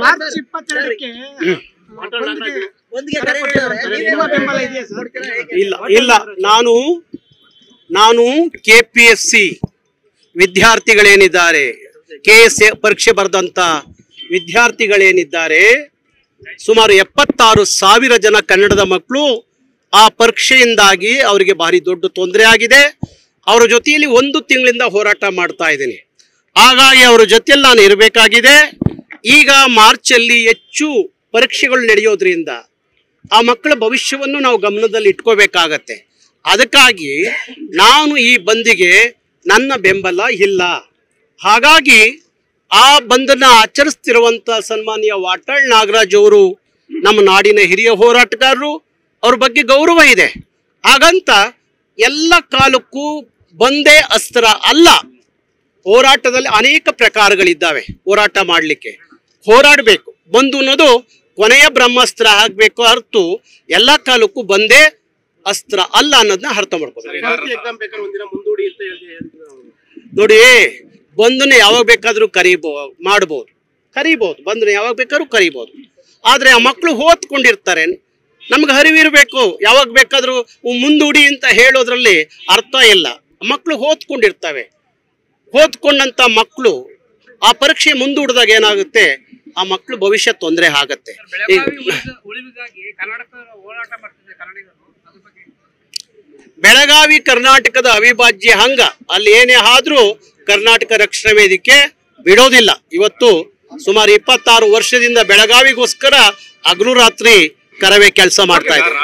March 22ಕ್ಕೆ ಇಲ್ಲ ಇಲ್ಲ, ನಾನು KPSC ವಿದ್ಯಾರ್ಥಿಗಳೇನಿದ್ದಾರೆ, KS ಪರೀಕ್ಷೆ ಬರೆದಂತ ವಿದ್ಯಾರ್ಥಿಗಳೇನಿದ್ದಾರೆ, ಸುಮಾರು 76,000 ಜನ ಕನ್ನಡದ ಮಕ್ಕಳು ಆ ಪರೀಕ್ಷೆಯಿಂದಾಗಿ ಅವರಿಗೆ ಭಾರಿ ದೊಡ್ಡ ತೊಂದರೆ ಆಗಿದೆ. ಅವರ ಜೊತೆಯಲ್ಲಿ 1 ತಿಂಗಳಿಂದ ಹೋರಾಟ ಮಾಡ್ತಾ ಇದ್ದೀನಿ. ಹಾಗಾಗಿ ಅವರ ಜೊತೆಯಲ್ಲಿ ನಾನು ಇರಬೇಕಾಗಿದೆ. ಈಗ ಮಾರ್ಚಲ್ಲಿ ಹೆಚ್ಚು ಪರೀಕ್ಷೆಗಳು ನಡೆಯೋದ್ರಿಂದ ಆ ಮಕ್ಕಳ ಭವಿಷ್ಯವನ್ನು ನಾವು ಗಮನದಲ್ಲಿ ಇಟ್ಕೋಬೇಕಾಗತ್ತೆ. ಅದಕ್ಕಾಗಿ ನಾನು ಈ ಬಂದಿಗೆ ನನ್ನ ಬೆಂಬಲ ಇಲ್ಲ. ಹಾಗಾಗಿ ಆ ಬಂದನ್ನು ಆಚರಿಸ್ತಿರುವಂಥ ಸನ್ಮಾನ್ಯ ವಾಟಾಳ್ ನಾಗರಾಜ್ ಅವರು ನಮ್ಮ ನಾಡಿನ ಹಿರಿಯ ಹೋರಾಟಗಾರರು, ಅವ್ರ ಬಗ್ಗೆ ಗೌರವ ಇದೆ. ಹಾಗಂತ ಎಲ್ಲ ಕಾಲಕ್ಕೂ ಬಂದೇ ಅಸ್ತ್ರ ಅಲ್ಲ. ಹೋರಾಟದಲ್ಲಿ ಅನೇಕ ಪ್ರಕಾರಗಳಿದ್ದಾವೆ. ಹೋರಾಟ ಮಾಡಲಿಕ್ಕೆ ಹೋರಾಡಬೇಕು. ಬಂದು ಅನ್ನೋದು ಕೊನೆಯ ಬ್ರಹ್ಮಾಸ್ತ್ರ ಆಗಬೇಕು ಹೊರತು ಎಲ್ಲ ಕಾಲಕ್ಕೂ ಬಂದೇ ಅಸ್ತ್ರ ಅಲ್ಲ ಅನ್ನೋದನ್ನ ಅರ್ಥ ಮಾಡ್ಕೋಬೇಕು. ನೋಡಿ, ಬಂದನ್ನ ಯಾವಾಗ ಬೇಕಾದ್ರೂ ಕರಿಬಹುದು, ಬಂದನ್ನ ಯಾವಾಗ ಬೇಕಾದ್ರೂ ಕರಿಬಹುದು. ಆದ್ರೆ ಆ ಮಕ್ಕಳು ಓದ್ಕೊಂಡಿರ್ತಾರೆ, ನಮ್ಗೆ ಅರಿವಿರಬೇಕು. ಯಾವಾಗ ಬೇಕಾದ್ರೂ ಮುಂದೂಡಿ ಅಂತ ಹೇಳೋದ್ರಲ್ಲಿ ಅರ್ಥ ಇಲ್ಲ. ಮಕ್ಕಳು ಓದ್ಕೊಂಡಿರ್ತವೆ. ಓದ್ಕೊಂಡಂತ ಮಕ್ಕಳು ಆ ಪರೀಕ್ಷೆ ಮುಂದೂಡಿದಾಗ ಏನಾಗುತ್ತೆ, ಆ ಮಕ್ಕಳು ಭವಿಷ್ಯ ತೊಂದರೆ ಆಗತ್ತೆ. ಬೆಳಗಾವಿ ಕರ್ನಾಟಕದ ಅವಿಭಾಜ್ಯ ಅಂಗ. ಅಲ್ಲಿ ಏನೇ ಆದ್ರೂ ಕರ್ನಾಟಕ ರಕ್ಷಣಾ ವೇದಿಕೆ ಬಿಡೋದಿಲ್ಲ. ಇವತ್ತು ಸುಮಾರು 26 ವರ್ಷದಿಂದ ಬೆಳಗಾವಿಗೋಸ್ಕರ ಹಗಲು ರಾತ್ರಿ ಕರವೇ ಕೆಲಸ ಮಾಡ್ತಾ ಇದ್ದಾರೆ.